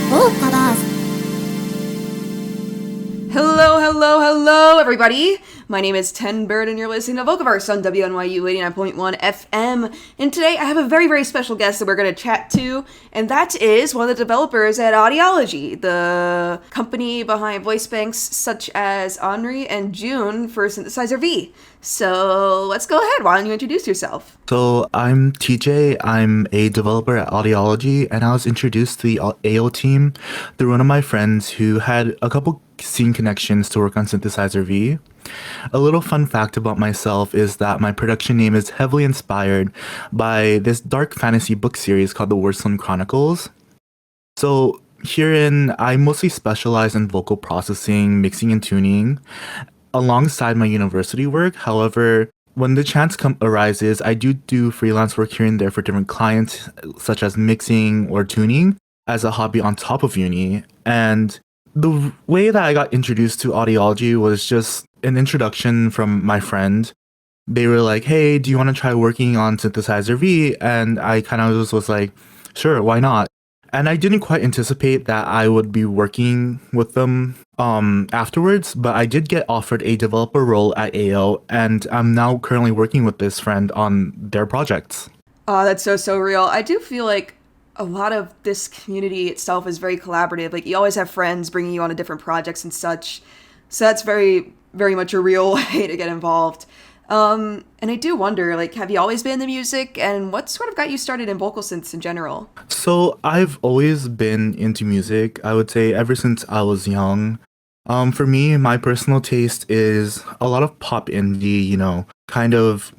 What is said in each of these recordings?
VOCAVERSE. Hello, everybody! My name is Tenn, Byrne, and you're listening to VOCAVERSE on WNYU 89.1 FM. And today I have a very, very special guest that we're going to chat to, and that is one of the developers at AUDIOLOGY, the company behind voice banks such as Henri and June for Synthesizer V. So let's go ahead. Why don't you introduce yourself? So I'm TJ, I'm a developer at Audiology, and I was introduced to the AO team through one of my friends who had a couple scene connections to work on Synthesizer V. A little fun fact about myself is that my production name is heavily inspired by this dark fantasy book series called The Wasteland Chronicles. So herein, I mostly specialize in vocal processing, mixing, and tuning alongside my university work. However, when the chance arises, I do freelance work here and there for different clients, such as mixing or tuning, as a hobby on top of uni. And the way that I got introduced to audiology was just an introduction from my friend. They were like, hey, do you want to try working on Synthesizer V? And I kind of just was like, sure, why not? And I didn't quite anticipate that I would be working with them afterwards, but I did get offered a developer role at AO, and I'm now currently working with this friend on their projects. Oh, that's so real. I do feel like a lot of this community itself is very collaborative. Like, you always have friends bringing you on to different projects and such. So that's very, very much a real way to get involved. And I do wonder, like, have you always been in the music, and what sort of got you started in vocal synths in general? So I've always been into music, I would say, ever since I was young. For me, my personal taste is a lot of pop indie, kind of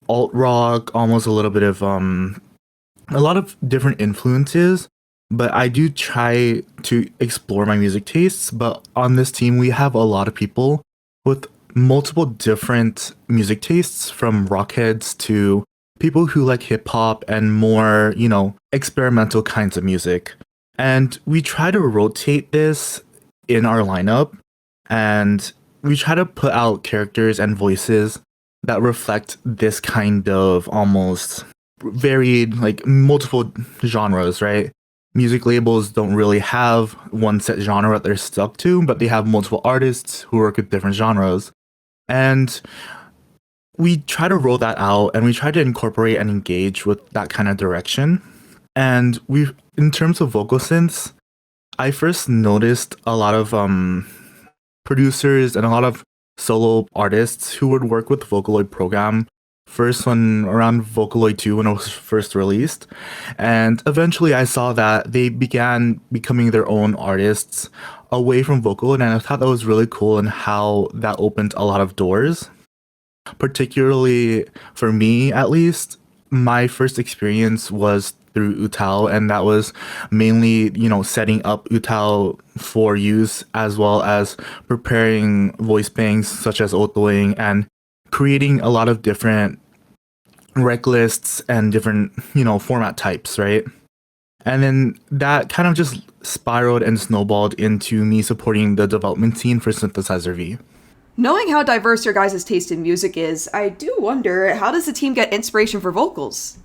alt rock, almost a little bit of a lot of different influences, but I do try to explore my music tastes. But on this team, we have a lot of people with multiple different music tastes, from rockheads to people who like hip hop and more, experimental kinds of music. And we try to rotate this in our lineup, and we try to put out characters and voices that reflect this kind of almost varied, like, multiple genres, right? Music labels don't really have one set genre that they're stuck to, but they have multiple artists who work with different genres. And we try to roll that out, and we try to incorporate and engage with that kind of direction. And in terms of vocal synths, I first noticed a lot of producers and a lot of solo artists who would work with Vocaloid program. First one around Vocaloid 2 when it was first released. And eventually I saw that they began becoming their own artists away from Vocaloid, and I thought that was really cool and how that opened a lot of doors. Particularly for me, at least, my first experience was through Utao, and that was mainly, setting up Utao for use, as well as preparing voice banks such as Otoing and creating a lot of different rec lists and different, format types, right? And then that kind of just spiraled and snowballed into me supporting the development team for Synthesizer V. Knowing how diverse your guys' taste in music is, I do wonder, how does the team get inspiration for vocals?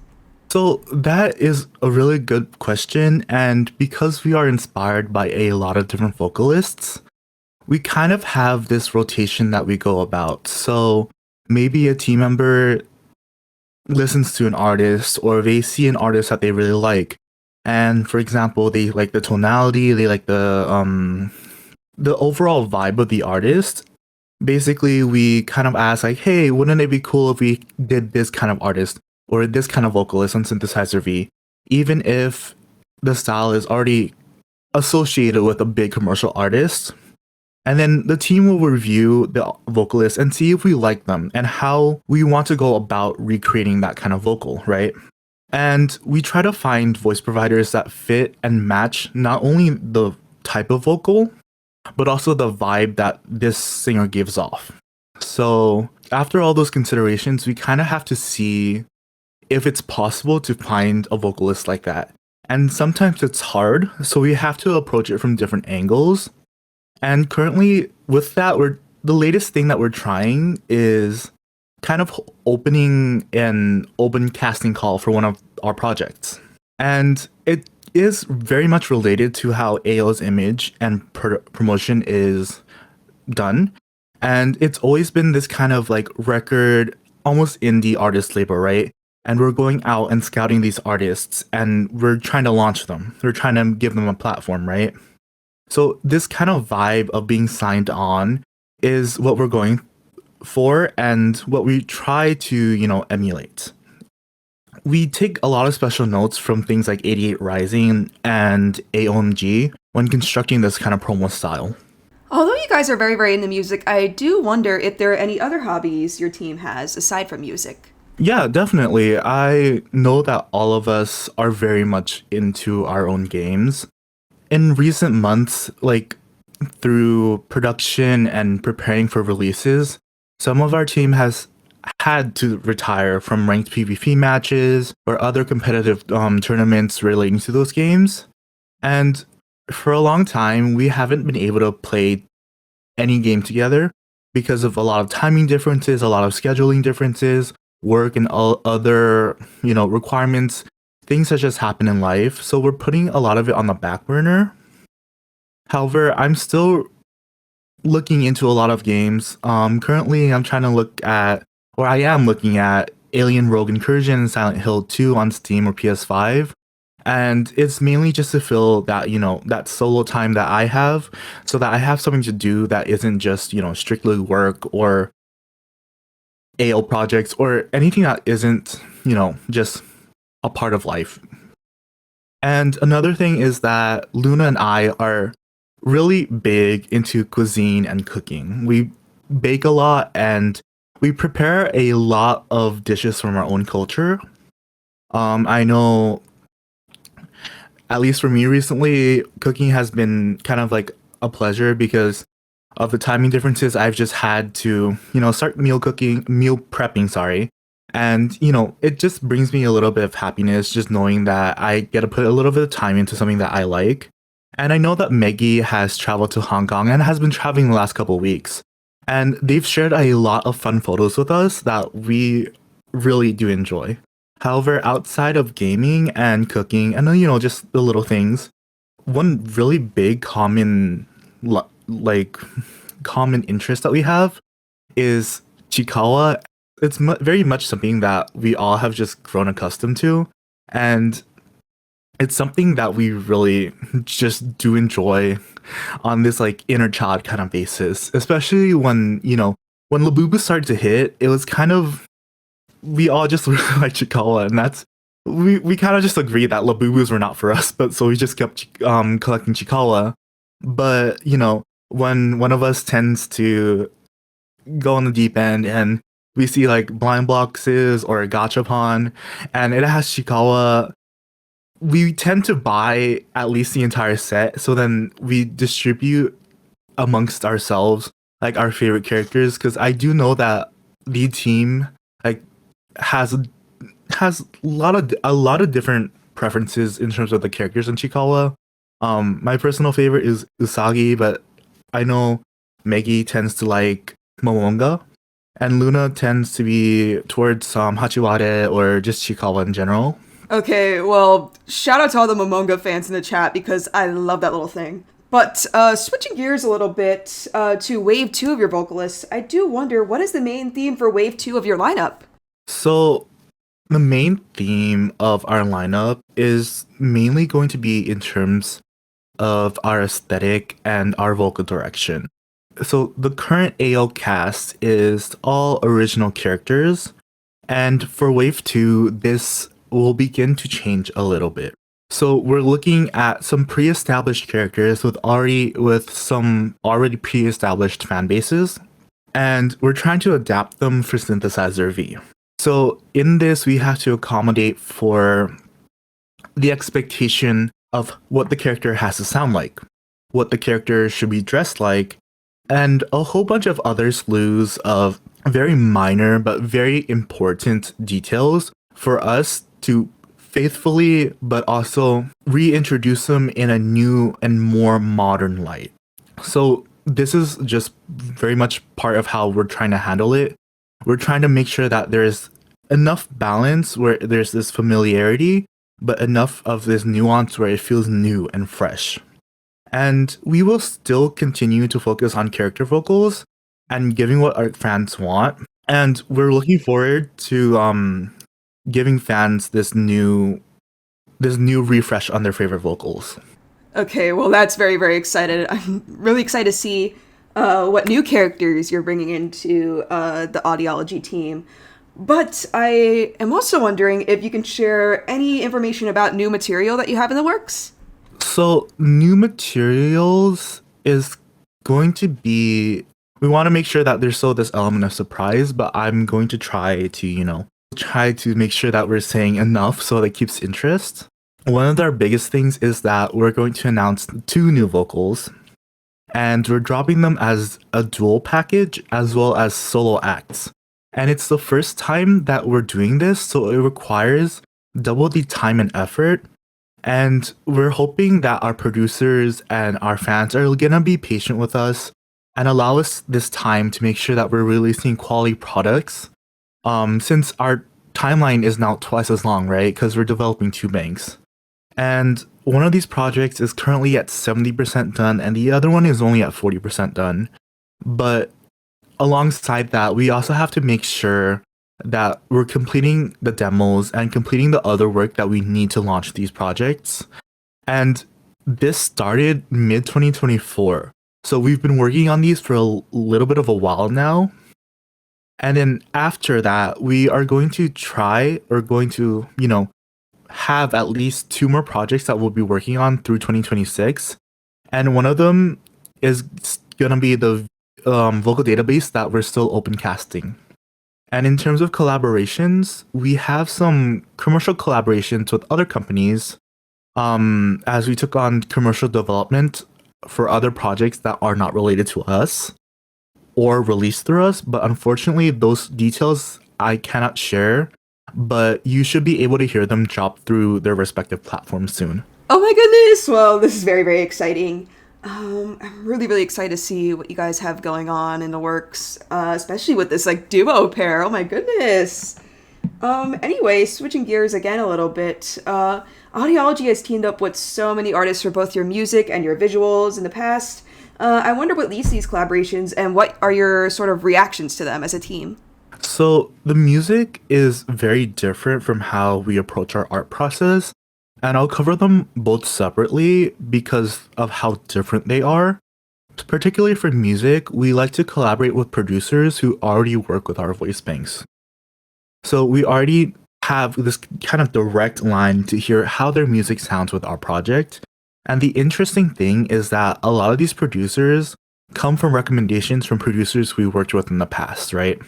So that is a really good question, and because we are inspired by a lot of different vocalists, we kind of have this rotation that we go about. So maybe a team member listens to an artist, or they see an artist that they really like, and for example, they like the tonality, they like the overall vibe of the artist. Basically, we kind of ask, like, hey, wouldn't it be cool if we did this kind of artist or this kind of vocalist on Synthesizer V, even if the style is already associated with a big commercial artist? And then the team will review the vocalists and see if we like them and how we want to go about recreating that kind of vocal, right? And we try to find voice providers that fit and match not only the type of vocal, but also the vibe that this singer gives off. So after all those considerations, we kind of have to see if it's possible to find a vocalist like that. And sometimes it's hard, so we have to approach it from different angles. And currently with that, the latest thing that we're trying is kind of opening an open casting call for one of our projects. And it is very much related to how AO's image and promotion is done. And it's always been this kind of like record, almost indie artist label, right? And we're going out and scouting these artists and we're trying to launch them. We're trying to give them a platform, right? So this kind of vibe of being signed on is what we're going for and what we try to, emulate. We take a lot of special notes from things like 88 Rising and AOMG when constructing this kind of promo style. Although you guys are very, very into music, I do wonder if there are any other hobbies your team has aside from music. Yeah, definitely. I know that all of us are very much into our own games. In recent months, like through production and preparing for releases, some of our team has had to retire from ranked PvP matches or other competitive tournaments relating to those games. And for a long time, we haven't been able to play any game together because of a lot of timing differences, a lot of scheduling differences, work and all other, requirements, things that just happen in life. So we're putting a lot of it on the back burner. However, I'm still looking into a lot of games. Currently, I'm trying to look at, or I am looking at Alien Rogue Incursion and Silent Hill 2 on Steam or PS5. And it's mainly just to fill that, that solo time that I have so that I have something to do that isn't just, strictly work or AO projects or anything that isn't, just a part of life. And another thing is that Luna and I are really big into cuisine and cooking. We bake a lot and we prepare a lot of dishes from our own culture. I know, at least for me recently, cooking has been kind of like a pleasure because of the timing differences. I've just had to, start meal prepping, sorry. And, it just brings me a little bit of happiness just knowing that I get to put a little bit of time into something that I like. And I know that Maggie has traveled to Hong Kong and has been traveling the last couple of weeks. And they've shared a lot of fun photos with us that we really do enjoy. However, outside of gaming and cooking and, just the little things, one really big common interest that we have is Chikawa. It's very much something that we all have just grown accustomed to. And it's something that we really just do enjoy on this like inner child kind of basis, especially when Labubu started to hit. It was kind of, we all just really like Chikawa, and that's we kind of just agreed that Labubus were not for us, but so we just kept collecting Chikawa. But when one of us tends to go on the deep end and we see like blind boxes or a gachapon and it has Chikawa, we tend to buy at least the entire set, so then we distribute amongst ourselves like our favorite characters, because I do know that the team like has a lot of different preferences in terms of the characters in Chikawa. My personal favorite is Usagi, but I know Maggie tends to like Momonga, and Luna tends to be towards Hachiware or just Chikawa in general. Okay, well, shout out to all the Momonga fans in the chat because I love that little thing. But switching gears a little bit to Wave 2 of your vocalists, I do wonder, what is the main theme for Wave 2 of your lineup? So the main theme of our lineup is mainly going to be in terms of our aesthetic and our vocal direction. So the current AO cast is all original characters, and for Wave 2, this will begin to change a little bit. So we're looking at some pre-established characters with some already pre-established fan bases, and we're trying to adapt them for Synthesizer V. So in this, we have to accommodate for the expectation of what the character has to sound like, what the character should be dressed like, and a whole bunch of other slews of very minor but very important details for us to faithfully but also reintroduce them in a new and more modern light. So this is just very much part of how we're trying to handle it. We're trying to make sure that there's enough balance where there's this familiarity, but enough of this nuance where it feels new and fresh. And we will still continue to focus on character vocals and giving what our fans want. And we're looking forward to giving fans this new refresh on their favorite vocals. Okay, well, that's very, very excited. I'm really excited to see what new characters you're bringing into the audiology team. But I am also wondering if you can share any information about new material that you have in the works. So new materials is going to be, we want to make sure that there's still this element of surprise, but I'm going to try to make sure that we're saying enough so that it keeps interest. One of our biggest things is that we're going to announce 2 new vocals, and we're dropping them as a dual package as well as solo acts. And it's the first time that we're doing this, so it requires double the time and effort. And we're hoping that our producers and our fans are gonna be patient with us and allow us this time to make sure that we're releasing quality products. Since our timeline is now twice as long, right? Because we're developing 2 banks. And one of these projects is currently at 70% done, and the other one is only at 40% done. But alongside that, we also have to make sure that we're completing the demos and completing the other work that we need to launch these projects. And this started mid-2024. So we've been working on these for a little bit of a while now. And then after that, we are going to have at least 2 more projects that we'll be working on through 2026. And one of them is going to be the vocal database that we're still open casting. And in terms of collaborations, we have some commercial collaborations with other companies, as we took on commercial development for other projects that are not related to us or released through us. But unfortunately, those details I cannot share, but you should be able to hear them drop through their respective platforms soon. Oh my goodness! Well, this is very, very exciting. I'm really, really excited to see what you guys have going on in the works, especially with this duo pair. Oh my goodness. Anyway, switching gears again a little bit. Audiology has teamed up with so many artists for both your music and your visuals in the past. I wonder what leads to these collaborations and what are your sort of reactions to them as a team? So the music is very different from how we approach our art process. And I'll cover them both separately because of how different they are. Particularly for music, we like to collaborate with producers who already work with our voice banks. So we already have this kind of direct line to hear how their music sounds with our project. And the interesting thing is that a lot of these producers come from recommendations from producers we worked with in the past, right?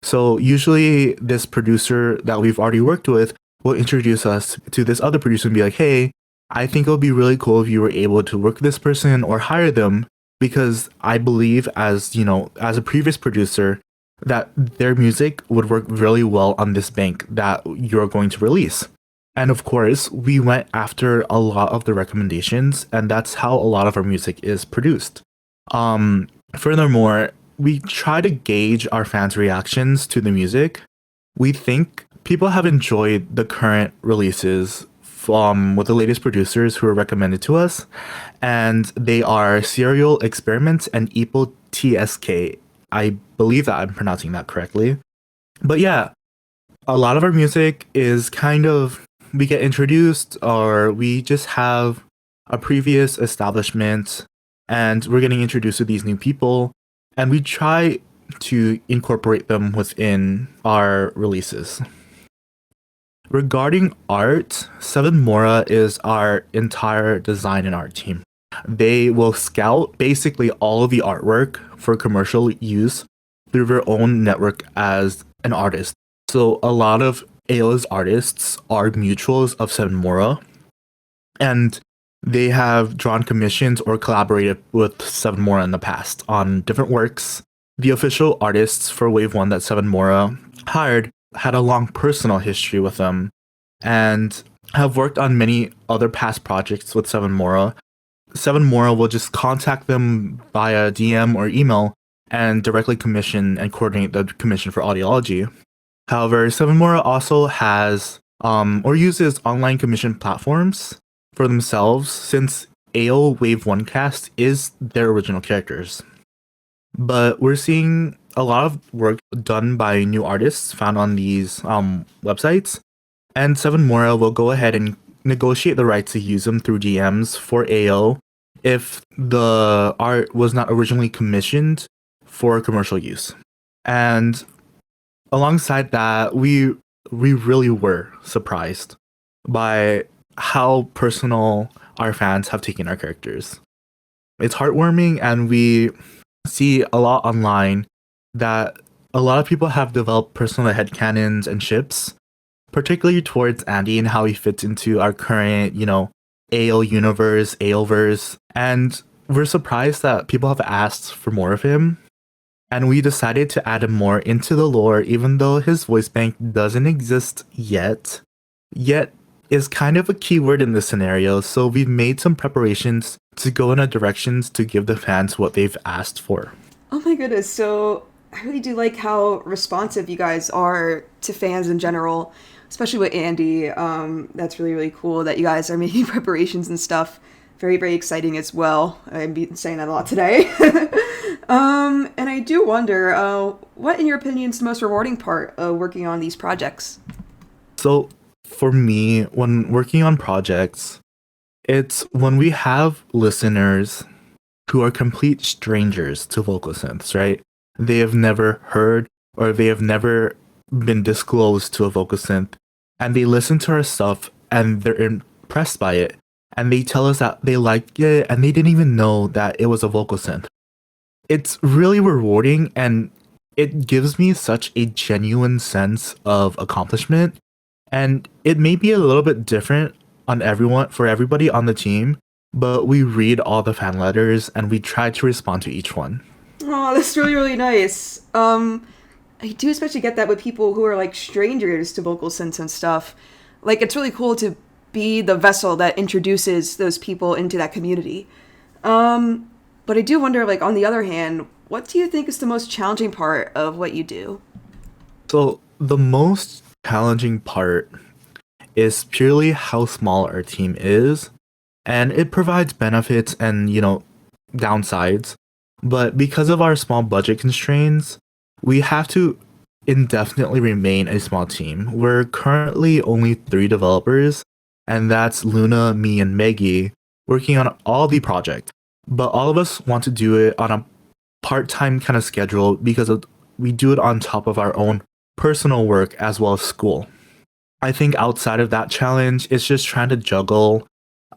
So usually this producer that we've already worked with will introduce us to this other producer and be like, hey, I think it would be really cool if you were able to work with this person or hire them, because I believe as a previous producer that their music would work really well on this bank that you're going to release. And of course, we went after a lot of the recommendations, and that's how a lot of our music is produced. Furthermore, we try to gauge our fans' reactions to the music. We think people have enjoyed the current releases with the latest producers who are recommended to us, and they are Serial Experiments and Epo TSK. I believe that I'm pronouncing that correctly. But yeah, a lot of our music is we get introduced, or we just have a previous establishment and we're getting introduced to these new people, and we try to incorporate them within our releases. Regarding art, Seven Mora is our entire design and art team. They will scout basically all of the artwork for commercial use through their own network as an artist. So a lot of Aiola's artists are mutuals of Seven Mora, and they have drawn commissions or collaborated with Seven Mora in the past on different works. The official artists for Wave 1 that Seven Mora hired had a long personal history with them and have worked on many other past projects with Seven Mora. Seven Mora will just contact them via DM or email and directly commission and coordinate the commission for audiology. However, Seven Mora also has or uses online commission platforms for themselves, since AO Wave 1 cast is their original characters. But we're seeing a lot of work done by new artists found on these websites, and Seven Mora will go ahead and negotiate the right to use them through DMs for AO if the art was not originally commissioned for commercial use. And alongside that, we really were surprised by how personal our fans have taken our characters. It's heartwarming, and we see a lot online that a lot of people have developed personal headcanons and ships, particularly towards Andy and how he fits into our current, AO universe, AOverse. And we're surprised that people have asked for more of him. And we decided to add him more into the lore, even though his voice bank doesn't exist yet. Yet is kind of a keyword in this scenario, so we've made some preparations to go in a directions to give the fans what they've asked for. Oh my goodness, so I really do like how responsive you guys are to fans in general, especially with Andy. That's really, really cool that you guys are making preparations and stuff. Very, very exciting as well. I've been saying that a lot today. And I do wonder, what in your opinion is the most rewarding part of working on these projects? So for me, when working on projects, it's when we have listeners who are complete strangers to vocal synths, right? They have never heard or they have never been disclosed to a vocal synth, and they listen to our stuff and they're impressed by it, and they tell us that they like it and they didn't even know that it was a vocal synth. It's really rewarding, and it gives me such a genuine sense of accomplishment. And it may be a little bit different for everybody on the team, but we read all the fan letters and we try to respond to each one. Oh, that's really, really nice. I do especially get that with people who are like strangers to vocal synths and stuff. Like, it's really cool to be the vessel that introduces those people into that community. But I do wonder, like, on the other hand, what do you think is the most challenging part of what you do? So the most challenging part is purely how small our team is, and it provides benefits and, downsides. But because of our small budget constraints, we have to indefinitely remain a small team. We're currently only 3 developers, and that's Luna, me, and Maggie, working on all the project. But all of us want to do it on a part-time kind of schedule because we do it on top of our own personal work as well as school. I think outside of that challenge, it's just trying to juggle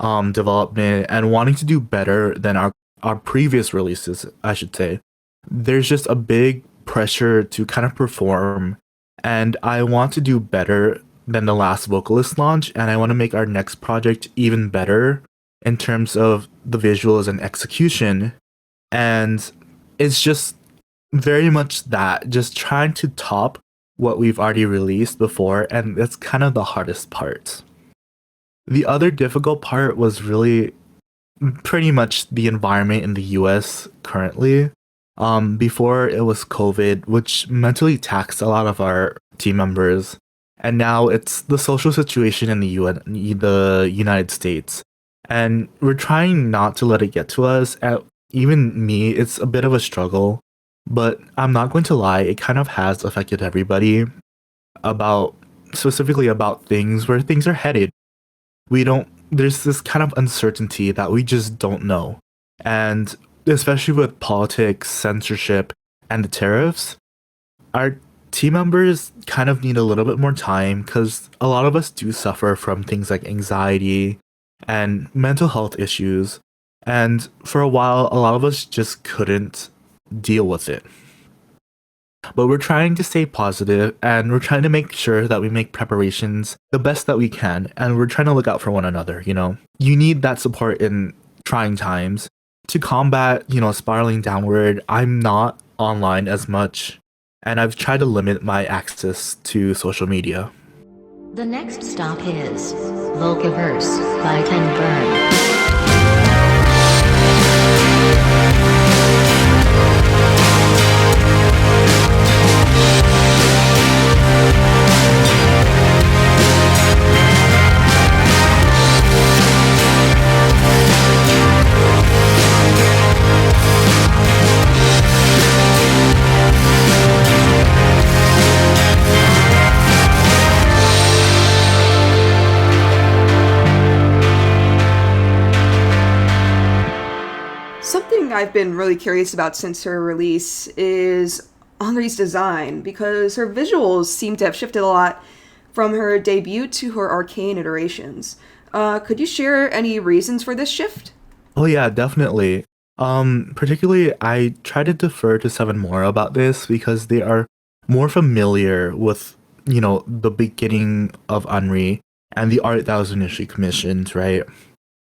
development and wanting to do better than our previous releases, I should say. There's just a big pressure to kind of perform, and I want to do better than the last Vocalist launch, and I want to make our next project even better in terms of the visuals and execution. And it's just very much that, just trying to top what we've already released before, and that's kind of the hardest part. The other difficult part was really pretty much the environment in the US currently. Before it was COVID, which mentally taxed a lot of our team members, and now it's the social situation in the United States. And we're trying not to let it get to us. Even me, it's a bit of a struggle, but I'm not going to lie, it kind of has affected everybody specifically about where things are headed. There's this kind of uncertainty that we just don't know. And especially with politics, censorship, and the tariffs, our team members kind of need a little bit more time because a lot of us do suffer from things like anxiety and mental health issues. And for a while, a lot of us just couldn't deal with it. But we're trying to stay positive, and we're trying to make sure that we make preparations the best that we can, and we're trying to look out for one another, You need that support in trying times. To combat, spiraling downward, I'm not online as much, and I've tried to limit my access to social media. The next stop is VOCAVERSE by Byrne. Something I've been really curious about since her release is Henri's design, because her visuals seem to have shifted a lot from her debut to her arcane iterations. Could you share any reasons for this shift? Oh yeah, definitely. Particularly I try to defer to Seven more about this because they are more familiar with, the beginning of Henri and the art that was initially commissioned, right?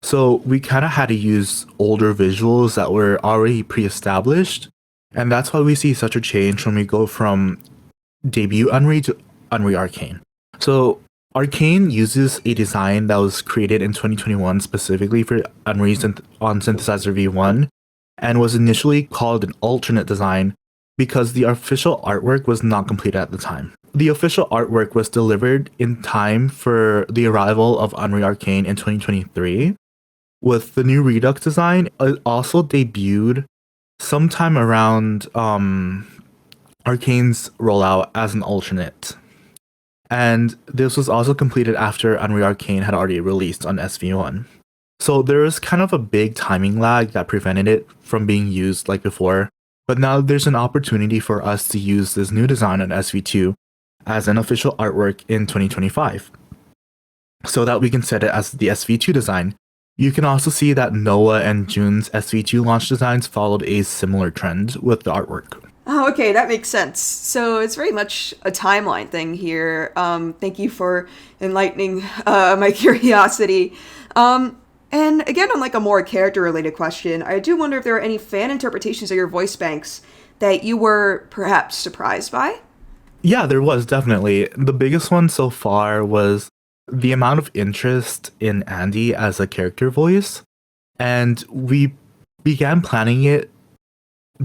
So we kind of had to use older visuals that were already pre-established, and that's why we see such a change when we go from debut Henri to Henri Arcane. So Arcane uses a design that was created in 2021 specifically for Henri on Synthesizer V1 and was initially called an alternate design because the official artwork was not complete at the time. The official artwork was delivered in time for the arrival of Henri Arcane in 2023. With the new Redux design, it also debuted sometime around Arcane's rollout as an alternate. And this was also completed after Henri Arcane had already released on SV1. So there was kind of a big timing lag that prevented it from being used like before, but now there's an opportunity for us to use this new design on SV2 as an official artwork in 2025, so that we can set it as the SV2 design. You can also see that Noah and June's SV2 launch designs followed a similar trend with the artwork. Oh, okay, that makes sense. So it's very much a timeline thing here. Thank you for enlightening my curiosity. And again, on like a more character-related question, I do wonder if there are any fan interpretations of your voice banks that you were perhaps surprised by? Yeah, there was definitely. The biggest one so far was the amount of interest in Andy as a character voice. And we began planning it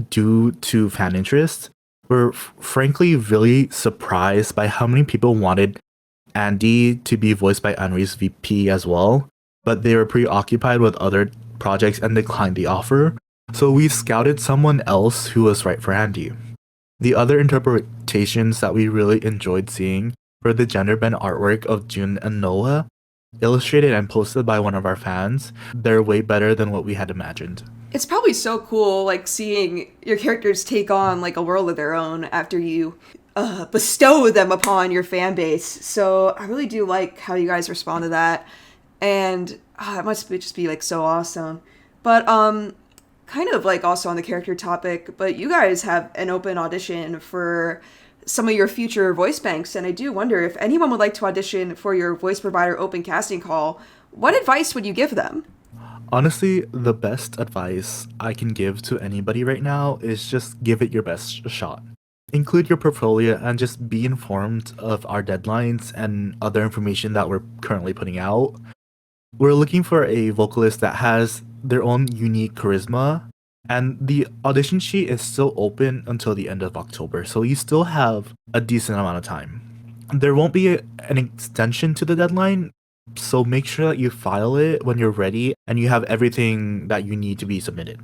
due to fan interest. We're frankly really surprised by how many people wanted Andy to be voiced by Henri's VP as well, but they were preoccupied with other projects and declined the offer. So we scouted someone else who was right for Andy. The other interpretations that we really enjoyed seeing were the gender bend artwork of June and Noah, illustrated and posted by one of our fans. They're way better than what we had imagined. It's probably so cool, like, seeing your characters take on, like, a world of their own after you bestow them upon your fan base. So I really do like how you guys respond to that. And it must just be, like, so awesome. But, kind of, like, also on the character topic, but you guys have an open audition for some of your future voice banks, and I do wonder if anyone would like to audition for your voice provider open casting call, what advice would you give them? Honestly, the best advice I can give to anybody right now is just give it your best shot. Include your portfolio and just be informed of our deadlines and other information that we're currently putting out. We're looking for a vocalist that has their own unique charisma, and the audition sheet is still open until the end of October, so you still have a decent amount of time. There won't be an extension to the deadline, so make sure that you file it when you're ready and you have everything that you need to be submitted.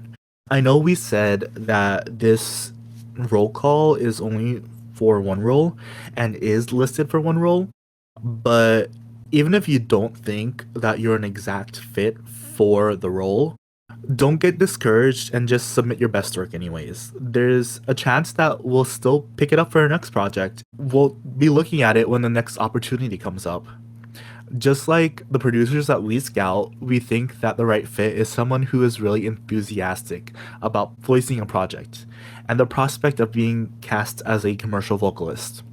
I know we said that this roll call is only for one role and is listed for one role, but even if you don't think that you're an exact fit for the role, don't get discouraged and just submit your best work anyways. There's a chance that we'll still pick it up for our next project. We'll be looking at it when the next opportunity comes up. Just like the producers that we scout, we think that the right fit is someone who is really enthusiastic about voicing a project and the prospect of being cast as a commercial vocalist.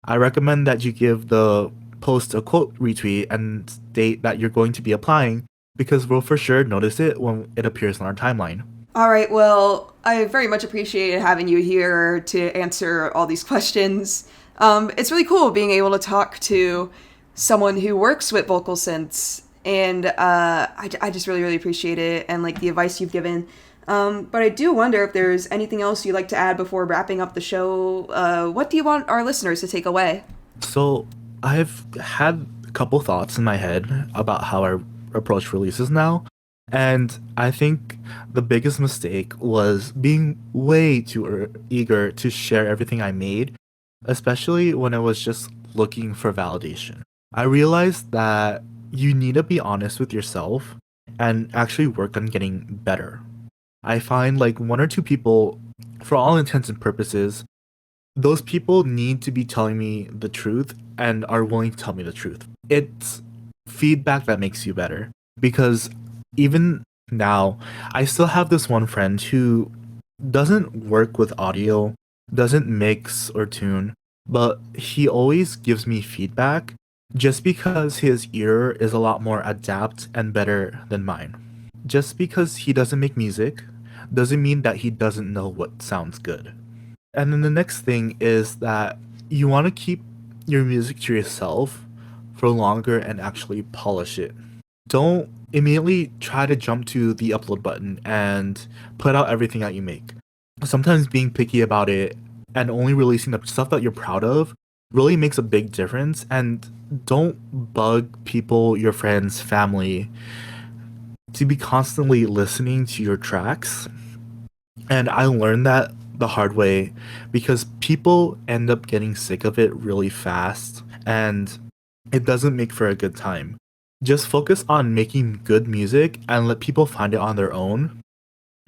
I recommend that you give the post a quote retweet and state that you're going to be applying, because we'll for sure notice it when it appears on our timeline. All right, well, I very much appreciate having you here to answer all these questions. It's really cool being able to talk to someone who works with vocal synths, and I just really, really appreciate it, and like the advice you've given. But I do wonder if there's anything else you'd like to add before wrapping up the show. What do you want our listeners to take away? So I've had a couple thoughts in my head about how I approach releases now, and I think the biggest mistake was being way too eager to share everything I made, especially when I was just looking for validation. I realized that you need to be honest with yourself and actually work on getting better. I find like one or two people, for all intents and purposes, those people need to be telling me the truth and are willing to tell me the truth. It's feedback that makes you better. Because even now, I still have this one friend who doesn't work with audio, doesn't mix or tune, but he always gives me feedback just because his ear is a lot more adept and better than mine. Just because he doesn't make music doesn't mean that he doesn't know what sounds good. And then the next thing is that you want to keep your music to yourself for longer and actually polish it. Don't immediately try to jump to the upload button and put out everything that you make. Sometimes being picky about it and only releasing the stuff that you're proud of really makes a big difference. And don't bug people, your friends, family, to be constantly listening to your tracks. And I learned that the hard way because people end up getting sick of it really fast and it doesn't make for a good time. Just focus on making good music and let people find it on their own.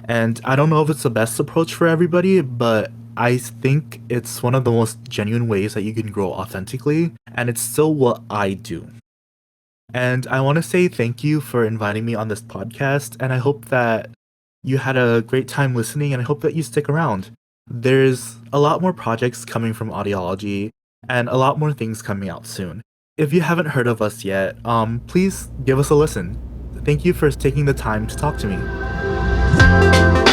And I don't know if it's the best approach for everybody, but I think it's one of the most genuine ways that you can grow authentically, and it's still what I do. And I want to say thank you for inviting me on this podcast, and I hope that you had a great time listening, and I hope that you stick around. There's a lot more projects coming from Audiology, and a lot more things coming out soon. If you haven't heard of us yet, please give us a listen. Thank you for taking the time to talk to me.